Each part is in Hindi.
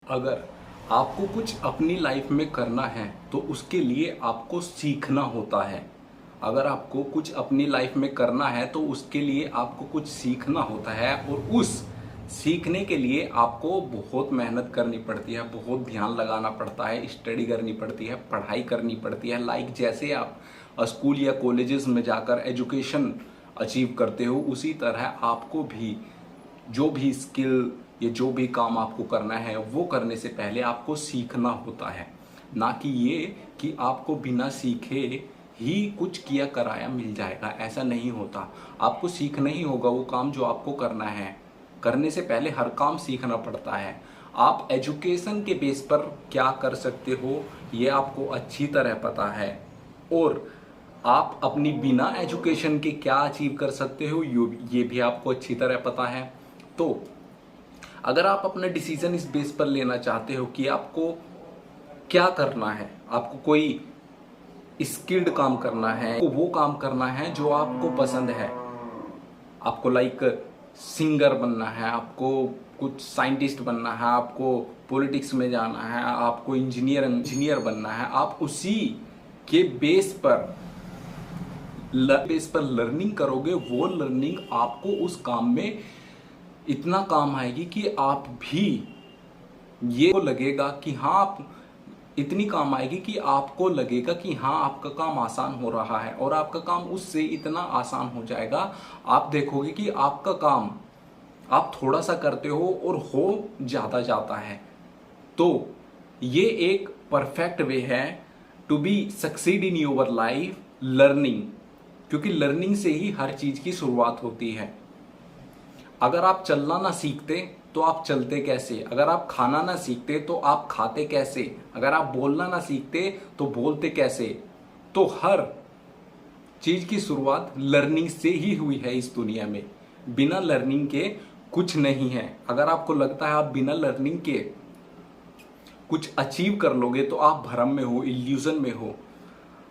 अगर आपको कुछ अपनी लाइफ में करना है तो उसके लिए आपको सीखना होता है। अगर आपको कुछ अपनी लाइफ में करना है तो उसके लिए आपको कुछ सीखना होता है, और उस सीखने के लिए आपको बहुत मेहनत करनी पड़ती है, बहुत ध्यान लगाना पड़ता है, स्टडी करनी पड़ती है, पढ़ाई करनी पड़ती है। लाइक जैसे आप स्कूल या कॉलेजेस में जाकर एजुकेशन अचीव करते हो, उसी तरह आपको भी जो भी स्किल या जो भी काम आपको करना है वो करने से पहले आपको सीखना होता है। ना कि ये कि आपको बिना सीखे ही कुछ किया कराया मिल जाएगा, ऐसा नहीं होता। आपको सीखना ही होगा वो काम जो आपको करना है। करने से पहले हर काम सीखना पड़ता है। आप एजुकेशन के बेस पर क्या कर सकते हो ये आपको अच्छी तरह पता है, और आप अपनी बिना एजुकेशन के क्या अचीव कर सकते हो ये भी आपको अच्छी तरह पता है। तो अगर आप अपना डिसीजन इस बेस पर लेना चाहते हो कि आपको क्या करना है, आपको कोई स्किल्ड काम करना है, आपको वो काम करना है जो आपको पसंद है, आपको लाइक सिंगर बनना है, आपको कुछ साइंटिस्ट बनना है, आपको पॉलिटिक्स में जाना है, आपको इंजीनियर बनना है, आप उसी के बेस पर लर्निंग करोगे। वो लर्निंग आपको उस काम में इतना काम आएगी कि आप भी ये लगेगा कि हाँ, आप इतनी काम आएगी कि आपको लगेगा कि हाँ, आपका काम आसान हो रहा है, और आपका काम उससे इतना आसान हो जाएगा, आप देखोगे कि आपका काम आप थोड़ा सा करते हो और हो ज़्यादा जाता है। तो ये एक परफेक्ट वे है to be succeed in your life, learning. क्योंकि लर्निंग से ही हर चीज़ की शुरुआत होती है। अगर आप चलना ना सीखते तो आप चलते कैसे? अगर आप खाना ना सीखते तो आप खाते कैसे? अगर आप बोलना ना सीखते तो बोलते कैसे? तो हर चीज की शुरुआत लर्निंग से ही हुई है इस दुनिया में। बिना लर्निंग के कुछ नहीं है। अगर आपको लगता है आप बिना लर्निंग के कुछ अचीव कर लोगे तो आप भ्रम में हो, इल्यूजन में हो।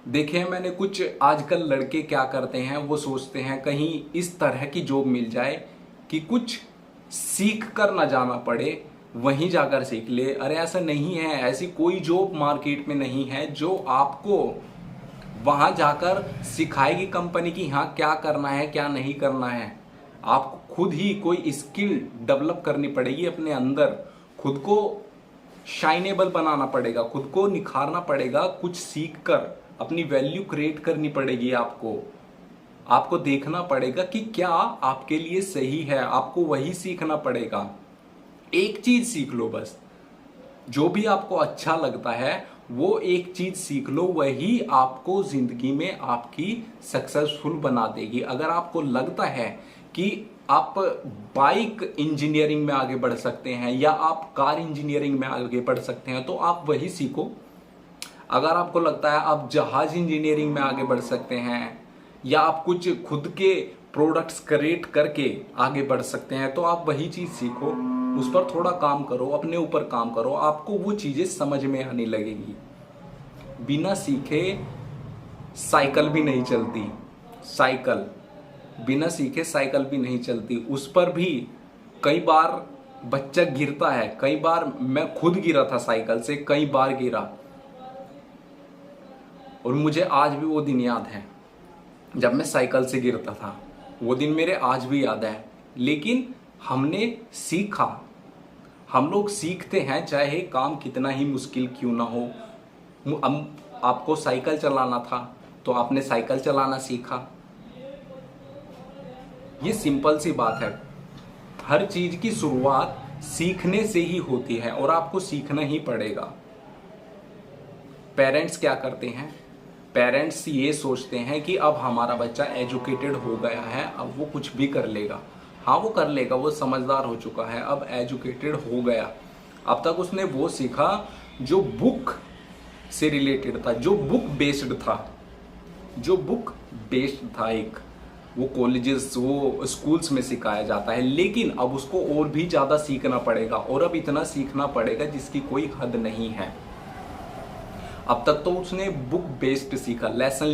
देखे मैंने कुछ आजकल लड़के क्या करते हैं, वो सोचते हैं कहीं इस तरह की जॉब मिल जाए कि कुछ सीख कर ना जाना पड़े, वहीं जाकर सीख ले। अरे ऐसा नहीं है, ऐसी कोई जॉब मार्केट में नहीं है जो आपको वहां जाकर सिखाएगी कंपनी की हाँ क्या करना है क्या नहीं करना है। आपको खुद ही कोई स्किल डेवलप करनी पड़ेगी अपने अंदर, खुद को शाइनेबल बनाना पड़ेगा, खुद को निखारना पड़ेगा, कुछ सीख कर अपनी वैल्यू क्रिएट करनी पड़ेगी। आपको देखना पड़ेगा कि क्या आपके लिए सही है, आपको वही सीखना पड़ेगा। एक चीज सीख लो बस, जो भी आपको अच्छा लगता है वो एक चीज सीख लो, वही आपको जिंदगी में आपकी सक्सेसफुल बना देगी। अगर आपको लगता है कि आप बाइक इंजीनियरिंग में आगे बढ़ सकते हैं या आप कार इंजीनियरिंग में आगे बढ़ सकते हैं तो आप वही सीखो। अगर आपको लगता है आप जहाज इंजीनियरिंग में आगे बढ़ सकते हैं या आप कुछ खुद के प्रोडक्ट्स क्रिएट करके आगे बढ़ सकते हैं तो आप वही चीज सीखो, उस पर थोड़ा काम करो, अपने ऊपर काम करो, आपको वो चीजें समझ में आने लगेंगी। बिना सीखे साइकिल भी नहीं चलती, बिना सीखे साइकिल भी नहीं चलती। उस पर भी कई बार बच्चा गिरता है, कई बार मैं खुद गिरा था साइकिल से, कई बार गिरा, और मुझे आज भी वो दिन याद है जब मैं साइकिल से गिरता था। वो दिन मेरे आज भी याद है। लेकिन हमने सीखा, हम लोग सीखते हैं चाहे काम कितना ही मुश्किल क्यों ना हो। आपको साइकिल चलाना था तो आपने साइकिल चलाना सीखा। ये सिंपल सी बात है। हर चीज की शुरुआत सीखने से ही होती है और आपको सीखना ही पड़ेगा। पेरेंट्स क्या करते हैं? पेरेंट्स ये सोचते हैं कि अब हमारा बच्चा एजुकेटेड हो गया है, अब वो कुछ भी कर लेगा। हाँ वो कर लेगा, वो समझदार हो चुका है, अब एजुकेटेड हो गया। अब तक उसने वो सीखा जो बुक से रिलेटेड था, जो बुक बेस्ड था एक, वो कॉलेजेस वो स्कूल्स में सिखाया जाता है। लेकिन अब उसको और भी ज़्यादा सीखना पड़ेगा, और अब इतना सीखना पड़ेगा जिसकी कोई हद नहीं है। अब तक तो उसने बुक बेस्ड सीखा, लेसन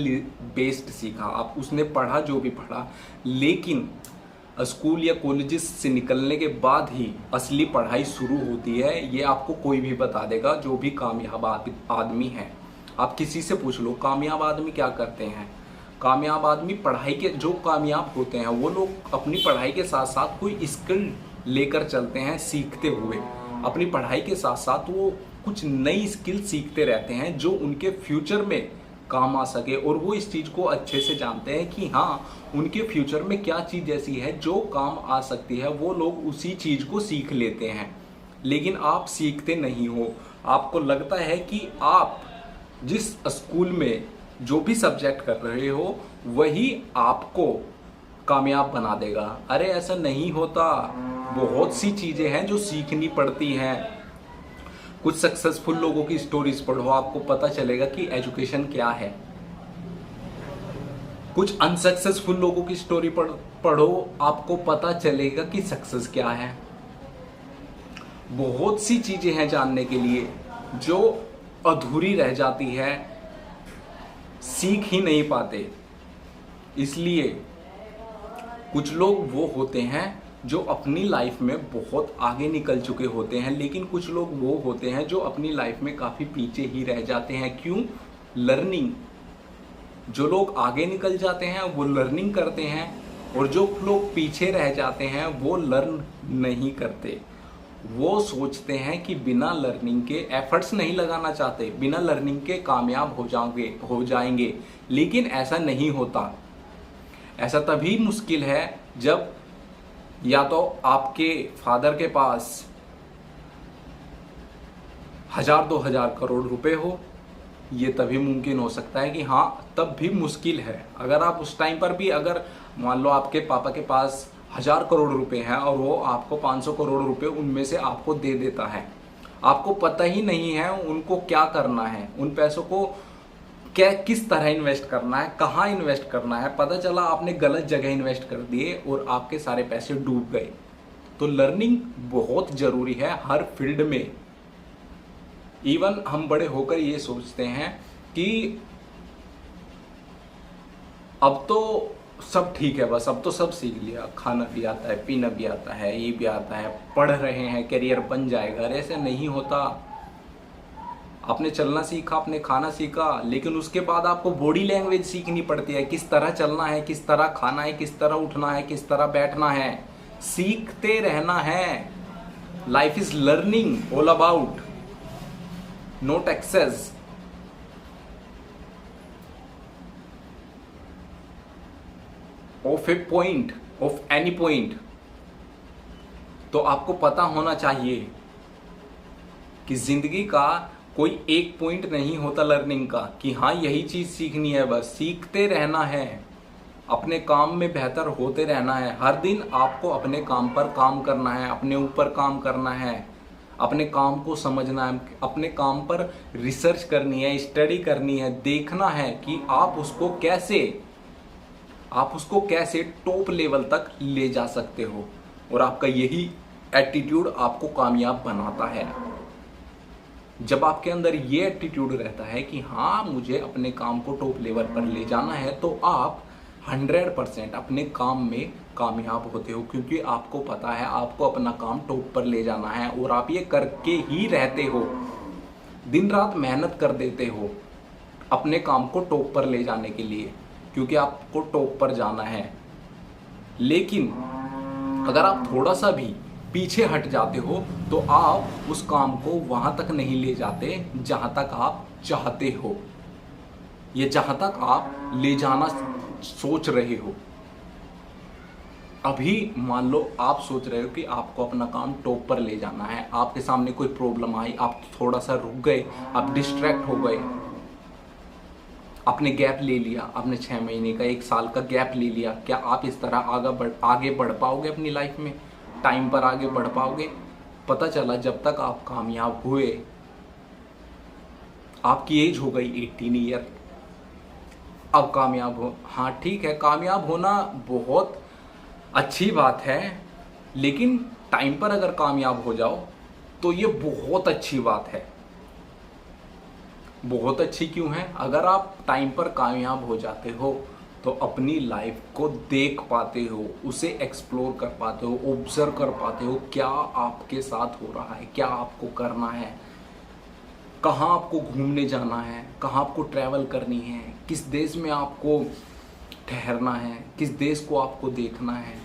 बेस्ड सीखा, अब उसने पढ़ा जो भी पढ़ा, लेकिन स्कूल या कॉलेजेस से निकलने के बाद ही असली पढ़ाई शुरू होती है। ये आपको कोई भी बता देगा, जो भी कामयाब आदमी है। आप किसी से पूछ लो कामयाब आदमी क्या करते हैं। कामयाब आदमी पढ़ाई के, जो कामयाब होते हैं वो लोग अपनी पढ़ाई के साथ साथ कोई स्किल लेकर चलते हैं, सीखते हुए अपनी पढ़ाई के साथ साथ वो कुछ नई स्किल सीखते रहते हैं जो उनके फ्यूचर में काम आ सके। और वो इस चीज़ को अच्छे से जानते हैं कि हाँ, उनके फ्यूचर में क्या चीज़ ऐसी है जो काम आ सकती है, वो लोग उसी चीज़ को सीख लेते हैं। लेकिन आप सीखते नहीं हो। आपको लगता है कि आप जिस स्कूल में जो भी सब्जेक्ट कर रहे हो वही आपको कामयाब बना देगा। अरे ऐसा नहीं होता। बहुत सी चीज़ें हैं जो सीखनी पड़ती हैं। कुछ सक्सेसफुल लोगों की स्टोरीज पढ़ो, आपको पता चलेगा कि एजुकेशन क्या है। कुछ अनसक्सेसफुल लोगों की स्टोरी पढ़ो, आपको पता चलेगा कि सक्सेस क्या है। बहुत सी चीजें हैं जानने के लिए जो अधूरी रह जाती है, सीख ही नहीं पाते। इसलिए कुछ लोग वो होते हैं जो अपनी लाइफ में बहुत आगे निकल चुके होते हैं, लेकिन कुछ लोग वो होते हैं जो अपनी लाइफ में काफ़ी पीछे ही रह जाते हैं। क्यों? लर्निंग। जो लोग आगे निकल जाते हैं वो लर्निंग करते हैं, और जो लोग पीछे रह जाते हैं वो लर्न नहीं करते। वो सोचते हैं कि बिना लर्निंग के, एफर्ट्स नहीं लगाना चाहते, बिना लर्निंग के कामयाब हो जाएंगे। लेकिन ऐसा नहीं होता। ऐसा तभी मुश्किल है जब या तो आपके फादर के पास 1000-2000 करोड़ रुपए हो। ये तभी मुमकिन हो सकता है कि हाँ, तब भी मुश्किल है। अगर आप उस टाइम पर भी, अगर मान लो आपके पापा के पास 1000 करोड़ रुपए हैं और वो आपको 500 करोड़ रुपए उनमें से आपको दे देता है, आपको पता ही नहीं है उनको क्या करना है, उन पैसों को क्या, किस तरह इन्वेस्ट करना है, कहाँ इन्वेस्ट करना है, पता चला आपने गलत जगह इन्वेस्ट कर दिए और आपके सारे पैसे डूब गए। तो लर्निंग बहुत जरूरी है हर फील्ड में। इवन हम बड़े होकर ये सोचते हैं कि अब तो सब ठीक है, बस अब तो सब सीख लिया, खाना भी आता है, पीना भी आता है, ये भी आता है, पढ़ रहे हैं, करियर बन जाएगा। ऐसे नहीं होता। आपने चलना सीखा, आपने खाना सीखा, लेकिन उसके बाद आपको बॉडी लैंग्वेज सीखनी पड़ती है। किस तरह चलना है, किस तरह खाना है, किस तरह उठना है, किस तरह बैठना है, सीखते रहना है। Life is learning all about, not access. Of a point, of any point. तो आपको पता होना चाहिए कि जिंदगी का कोई एक पॉइंट नहीं होता लर्निंग का, कि हाँ यही चीज सीखनी है। बस सीखते रहना है, अपने काम में बेहतर होते रहना है। हर दिन आपको अपने काम पर काम करना है, अपने ऊपर काम करना है, अपने काम को समझना है, अपने काम पर रिसर्च करनी है, स्टडी करनी है, देखना है कि आप उसको कैसे टॉप लेवल तक ले जा सकते हो। और आपका यही एटीट्यूड आपको कामयाब बनाता है। जब आपके अंदर ये एटीट्यूड रहता है कि हाँ मुझे अपने काम को टॉप लेवल पर ले जाना है, तो आप 100% अपने काम में कामयाब होते हो, क्योंकि आपको पता है आपको अपना काम टॉप पर ले जाना है और आप ये करके ही रहते हो। दिन रात मेहनत कर देते हो अपने काम को टॉप पर ले जाने के लिए, क्योंकि आपको टॉप पर जाना है। लेकिन अगर आप थोड़ा सा भी पीछे हट जाते हो तो आप उस काम को वहां तक नहीं ले जाते जहां तक आप चाहते हो, या जहां तक आप ले जाना सोच रहे हो। अभी मान लो आप सोच रहे हो कि आपको अपना काम टॉप पर ले जाना है, आपके सामने कोई प्रॉब्लम आई, आप थोड़ा सा रुक गए, आप डिस्ट्रैक्ट हो गए, आपने गैप ले लिया, आपने 6 महीने का, 1 साल का गैप ले लिया। क्या आप इस तरह आगे बढ़ पाओगे अपनी लाइफ में? टाइम पर आगे बढ़ पाओगे? पता चला जब तक आप कामयाब हुए, आपकी एज हो गई 18 ईयर, अब कामयाब हो। हाँ ठीक है, कामयाब होना बहुत अच्छी बात है, लेकिन टाइम पर अगर कामयाब हो जाओ तो ये बहुत अच्छी बात है। बहुत अच्छी क्यों है? अगर आप टाइम पर कामयाब हो जाते हो तो अपनी लाइफ को देख पाते हो, उसे एक्सप्लोर कर पाते हो, ऑब्जर्व कर पाते हो क्या आपके साथ हो रहा है, क्या आपको करना है, कहाँ आपको घूमने जाना है, कहाँ आपको ट्रैवल करनी है, किस देश में आपको ठहरना है, किस देश को आपको देखना है।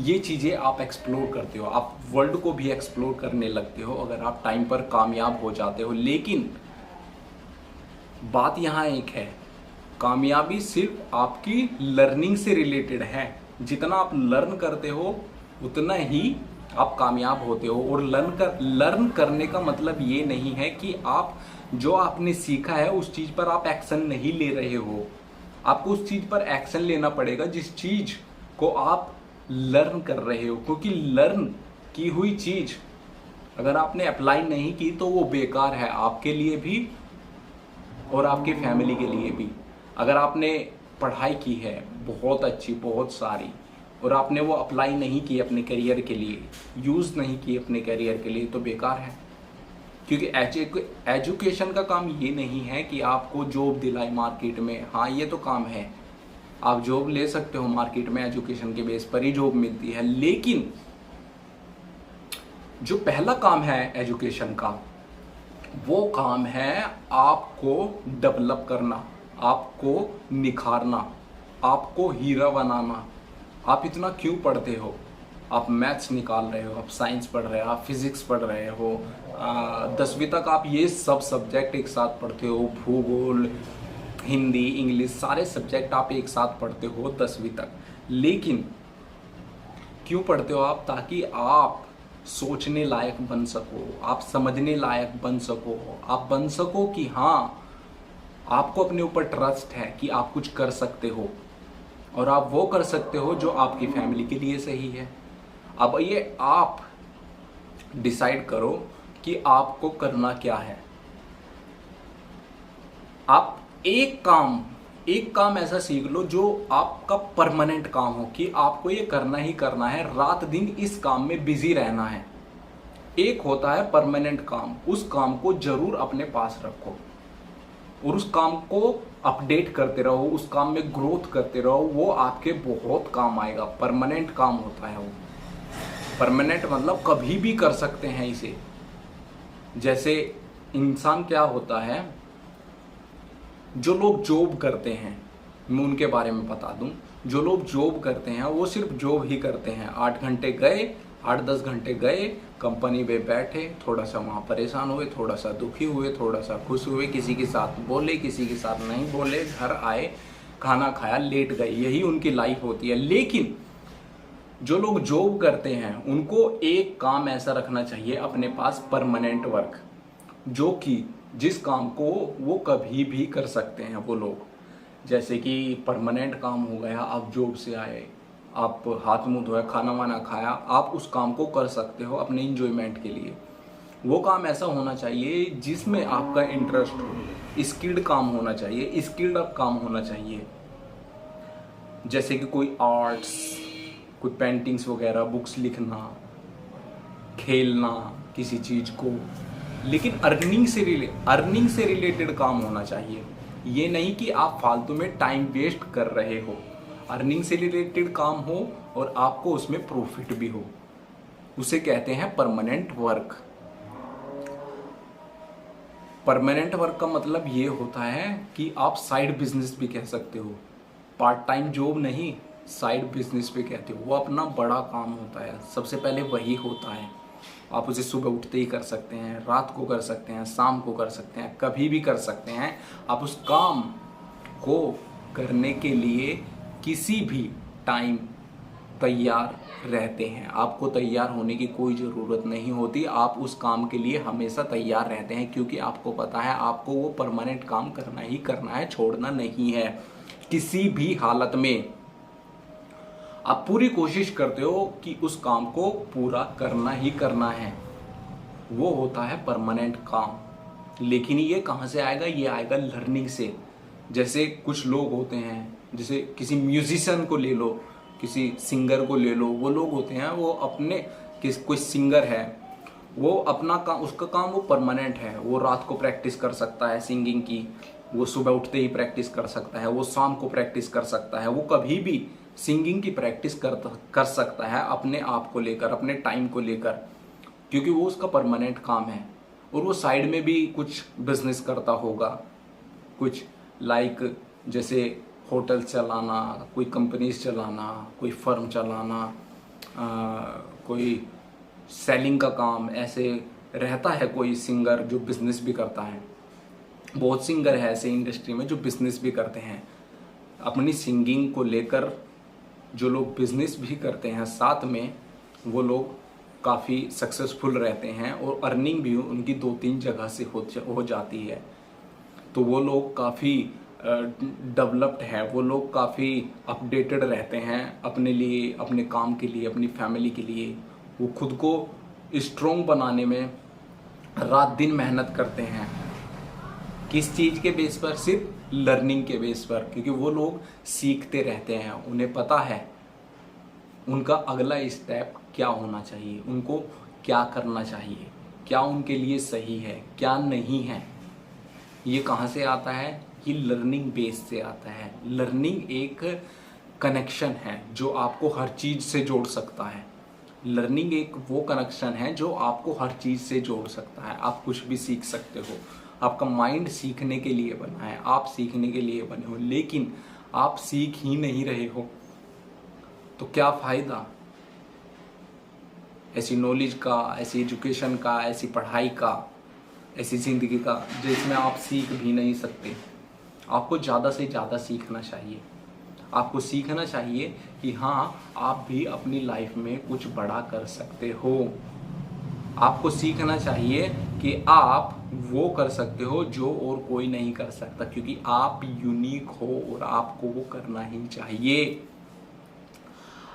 ये चीज़ें आप एक्सप्लोर करते हो, आप वर्ल्ड को भी एक्सप्लोर करने लगते हो अगर आप टाइम पर कामयाब हो जाते हो। लेकिन बात यहाँ एक है, कामयाबी सिर्फ आपकी लर्निंग से रिलेटेड है। जितना आप लर्न करते हो उतना ही आप कामयाब होते हो। और लर्न करने का मतलब ये नहीं है कि आप जो आपने सीखा है उस चीज़ पर आप एक्शन नहीं ले रहे हो। आपको उस चीज़ पर एक्शन लेना पड़ेगा जिस चीज़ को आप लर्न कर रहे हो, क्योंकि लर्न की हुई चीज़ अगर आपने अप्लाई नहीं की तो वो बेकार है आपके लिए भी और आपके फैमिली के लिए भी। अगर आपने पढ़ाई की है बहुत अच्छी, बहुत सारी, और आपने वो अप्लाई नहीं की अपने करियर के लिए, यूज़ नहीं की अपने करियर के लिए, तो बेकार है। क्योंकि एजुकेशन का काम ये नहीं है कि आपको जॉब दिलाए मार्केट में। हाँ, ये तो काम है, आप जॉब ले सकते हो मार्केट में, एजुकेशन के बेस पर ही जॉब मिलती है। लेकिन जो पहला काम है एजुकेशन का, वो काम है आपको डेवलप करना, आपको निखारना, आपको हीरा बनाना। आप इतना क्यों पढ़ते हो? आप मैथ्स निकाल रहे हो, आप साइंस पढ़ रहे हो, आप फिजिक्स पढ़ रहे हो, 10वीं तक आप ये सब सब्जेक्ट एक साथ पढ़ते हो, भूगोल, हिंदी, इंग्लिश, सारे सब्जेक्ट आप एक साथ पढ़ते हो 10वीं तक। लेकिन क्यों पढ़ते हो आप? ताकि आप सोचने लायक बन सको, आप समझने लायक बन सको, आप बन सको कि हाँ, आपको अपने ऊपर ट्रस्ट है कि आप कुछ कर सकते हो और आप वो कर सकते हो जो आपकी फैमिली के लिए सही है। अब ये आप डिसाइड करो कि आपको करना क्या है। आप एक काम ऐसा सीख लो जो आपका परमानेंट काम हो, कि आपको ये करना ही करना है, रात दिन इस काम में बिजी रहना है। एक होता है परमानेंट काम, उस काम को जरूर अपने पास रखो और उस काम को अपडेट करते रहो, उस काम में ग्रोथ करते रहो, वो आपके बहुत काम आएगा। परमानेंट काम होता है वो। परमानेंट मतलब कभी भी कर सकते हैं इसे। जैसे इंसान क्या होता है, जो लोग जॉब करते हैं, मैं उनके बारे में बता दूं, जो लोग जॉब करते हैं वो सिर्फ जॉब ही करते हैं। 8 घंटे गए, 8-10 घंटे गए, कंपनी में बैठे, थोड़ा सा वहाँ परेशान हुए, थोड़ा सा दुखी हुए, थोड़ा सा खुश हुए, किसी के साथ बोले, किसी के साथ नहीं बोले, घर आए, खाना खाया, लेट गए, यही उनकी लाइफ होती है। लेकिन जो लोग जॉब करते हैं उनको एक काम ऐसा रखना चाहिए अपने पास, परमानेंट वर्क, जो कि जिस काम को वो कभी भी कर सकते हैं वो लोग। जैसे कि परमानेंट काम हो गया, आप जॉब से आए, आप हाथ मुंह धोए, खाना वाना खाया, आप उस काम को कर सकते हो अपने इंजॉयमेंट के लिए। वो काम ऐसा होना चाहिए जिसमें आपका इंटरेस्ट हो, स्किल्ड काम होना चाहिए, स्किल्ड अप काम होना चाहिए। जैसे कि कोई आर्ट्स, कोई पेंटिंग्स वगैरह, बुक्स लिखना, खेलना किसी चीज़ को, लेकिन अर्निंग से रिलेटेड काम होना चाहिए। ये नहीं कि आप फालतू में टाइम वेस्ट कर रहे हो। अर्निंग से रिलेटेड काम हो और आपको उसमें प्रॉफिट भी हो, उसे कहते हैं परमानेंट वर्क। परमानेंट वर्क का मतलब ये होता है कि आप साइड बिजनेस भी कह सकते हो, पार्ट टाइम जॉब नहीं, साइड बिजनेस भी कहते हो। वो अपना बड़ा काम होता है, सबसे पहले वही होता है। आप उसे सुबह उठते ही कर सकते हैं, रात को कर सकते हैं, शाम को कर सकते हैं, कभी भी कर सकते हैं। आप उस काम को करने के लिए किसी भी टाइम तैयार रहते हैं। आपको तैयार होने की कोई ज़रूरत नहीं होती, आप उस काम के लिए हमेशा तैयार रहते हैं, क्योंकि आपको पता है आपको वो परमानेंट काम करना ही करना है, छोड़ना नहीं है किसी भी हालत में। आप पूरी कोशिश करते हो कि उस काम को पूरा करना ही करना है, वो होता है परमानेंट काम। लेकिन ये कहाँ से आएगा? ये आएगा लर्निंग से। जैसे कुछ लोग होते हैं, जैसे किसी म्यूजिशियन को ले लो, किसी सिंगर को ले लो, वो लोग होते हैं, वो अपने कोई सिंगर है, वो अपना काम, उसका काम वो परमानेंट है, वो रात को प्रैक्टिस कर सकता है सिंगिंग की, वो सुबह उठते ही प्रैक्टिस कर सकता है, वो शाम को प्रैक्टिस कर सकता है, वो कभी भी सिंगिंग की प्रैक्टिस कर सकता है अपने आप को लेकर, अपने टाइम को लेकर, क्योंकि वो उसका परमानेंट काम है। और वो साइड में भी कुछ बिजनेस करता होगा, कुछ लाइक जैसे होटल चलाना, कोई कंपनीज चलाना, कोई फर्म चलाना, कोई सेलिंग का काम, ऐसे रहता है। कोई सिंगर जो बिजनेस भी करता है, बहुत सिंगर है ऐसे इंडस्ट्री में जो बिजनेस भी करते हैं अपनी सिंगिंग को लेकर। जो लोग बिजनेस भी करते हैं साथ में, वो लोग काफ़ी सक्सेसफुल रहते हैं और अर्निंग भी उनकी 2-3 जगह से हो जाती है। तो वो लोग काफ़ी डेवलप्ड है, वो लोग काफ़ी अपडेटेड रहते हैं अपने लिए, अपने काम के लिए, अपनी फैमिली के लिए। वो खुद को स्ट्रोंग बनाने में रात दिन मेहनत करते हैं। किस चीज़ के बेस पर? सिर्फ लर्निंग के बेस पर, क्योंकि वो लोग सीखते रहते हैं। उन्हें पता है उनका अगला स्टेप क्या होना चाहिए, उनको क्या करना चाहिए, क्या उनके लिए सही है, क्या नहीं है। ये कहाँ से आता है? ये लर्निंग बेस से आता है। लर्निंग एक कनेक्शन है जो आपको हर चीज़ से जोड़ सकता है। लर्निंग एक वो कनेक्शन है जो आपको हर चीज़ से जोड़ सकता है। आप कुछ भी सीख सकते हो। आपका माइंड सीखने के लिए बना है, आप सीखने के लिए बने हो, लेकिन आप सीख ही नहीं रहे हो तो क्या फ़ायदा ऐसी नॉलेज का, ऐसी एजुकेशन का, ऐसी पढ़ाई का, ऐसी ज़िंदगी का जिसमें आप सीख भी नहीं सकते। आपको ज़्यादा से ज़्यादा सीखना चाहिए। आपको सीखना चाहिए कि हाँ, आप भी अपनी लाइफ में कुछ बड़ा कर सकते हो। आपको सीखना चाहिए कि आप वो कर सकते हो जो और कोई नहीं कर सकता, क्योंकि आप यूनिक हो और आपको वो करना ही चाहिए।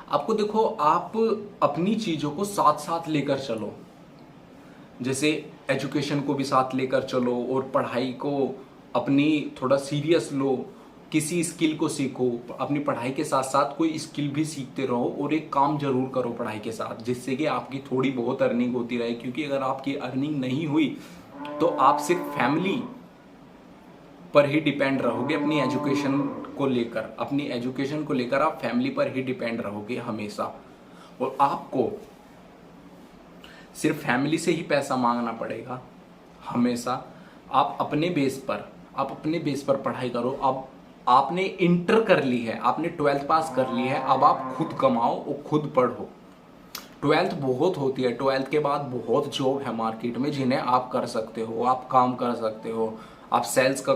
आपको देखो, आप अपनी चीज़ों को साथ साथ लेकर चलो। जैसे एजुकेशन को भी साथ लेकर चलो और पढ़ाई को अपनी थोड़ा सीरियस लो। किसी स्किल को सीखो, अपनी पढ़ाई के साथ साथ कोई स्किल भी सीखते रहो और एक काम जरूर करो पढ़ाई के साथ, जिससे कि आपकी थोड़ी बहुत अर्निंग होती रहे। क्योंकि अगर आपकी अर्निंग नहीं हुई तो आप सिर्फ फैमिली पर ही डिपेंड रहोगे। अपनी एजुकेशन को लेकर, अपनी एजुकेशन को लेकर आप फैमिली पर ही डिपेंड रहोगे हमेशा। और आपको सिर्फ फैमिली से ही पैसा मांगना पड़ेगा हमेशा। आप अपने बेस पर पढ़ाई करो। अब आपने इंटर कर ली है, आपने 12th पास कर ली है, अब आप खुद कमाओ और खुद पढ़ो। 12th बहुत होती है, 12th के बाद बहुत जॉब है मार्केट में जिन्हें आप कर सकते हो, आप काम कर सकते हो। आप सेल्स का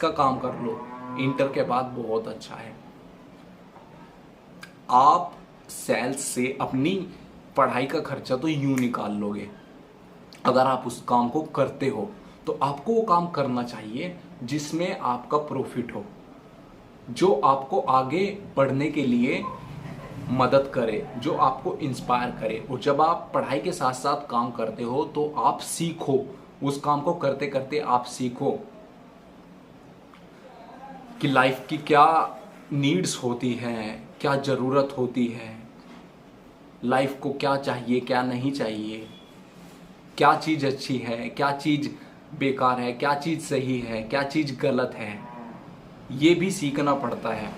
काम कर लो, इंटर के बाद बहुत अच्छा है। आप सेल्स से अपनी पढ़ाई का खर्चा तो यूं निकाल लोगे। अगर आप उस काम को करते हो तो आपको वो काम करना चाहिए जिसमें आपका प्रॉफिट हो, जो आपको आगे बढ़ने के लिए मदद करे, जो आपको इंस्पायर करे। और जब आप पढ़ाई के साथ साथ काम करते हो तो आप सीखो, उस काम को करते करते आप सीखो कि लाइफ की क्या नीड्स होती हैं, क्या ज़रूरत होती है, लाइफ को क्या चाहिए, क्या नहीं चाहिए, क्या चीज़ अच्छी है, क्या चीज़ बेकार है, क्या चीज़ सही है, क्या चीज़ गलत है। ये भी सीखना पड़ता है।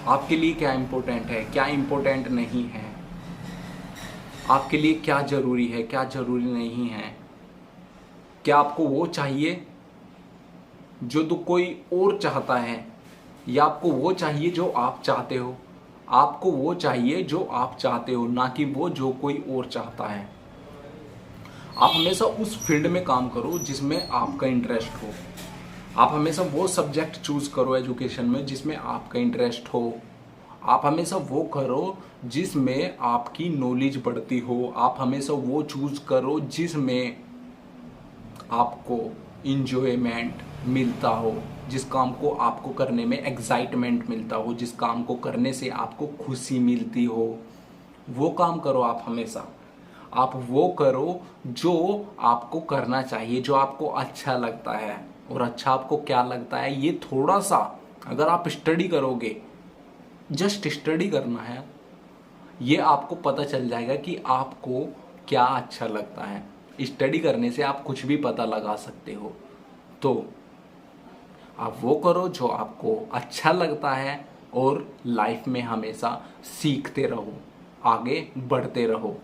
आपके लिए क्या इम्पोर्टेंट है, क्या इम्पोर्टेंट नहीं है, आपके लिए क्या ज़रूरी है, क्या ज़रूरी नहीं है। क्या आपको वो चाहिए जो तो कोई और चाहता है, या आपको वो चाहिए जो आप चाहते हो? आपको वो चाहिए जो आप चाहते हो, ना कि वो जो कोई और चाहता है। आप हमेशा उस फील्ड में काम करो जिसमें आपका इंटरेस्ट हो। आप हमेशा वो सब्जेक्ट चूज करो एजुकेशन में जिसमें आपका इंटरेस्ट हो। आप हमेशा वो करो जिसमें आपकी नॉलेज बढ़ती हो। आप हमेशा वो चूज करो जिसमें आपको इंजॉयमेंट मिलता हो, जिस काम को आपको करने में एक्साइटमेंट मिलता हो, जिस काम को करने से आपको खुशी मिलती हो, वो काम करो। आप हमेशा आप वो करो जो आपको करना चाहिए, जो आपको अच्छा लगता है। और अच्छा आपको क्या लगता है, ये थोड़ा सा अगर आप स्टडी करोगे, जस्ट स्टडी करना है, ये आपको पता चल जाएगा कि आपको क्या अच्छा लगता है। स्टडी करने से आप कुछ भी पता लगा सकते हो। तो आप वो करो जो आपको अच्छा लगता है और लाइफ में हमेशा सीखते रहो, आगे बढ़ते रहो।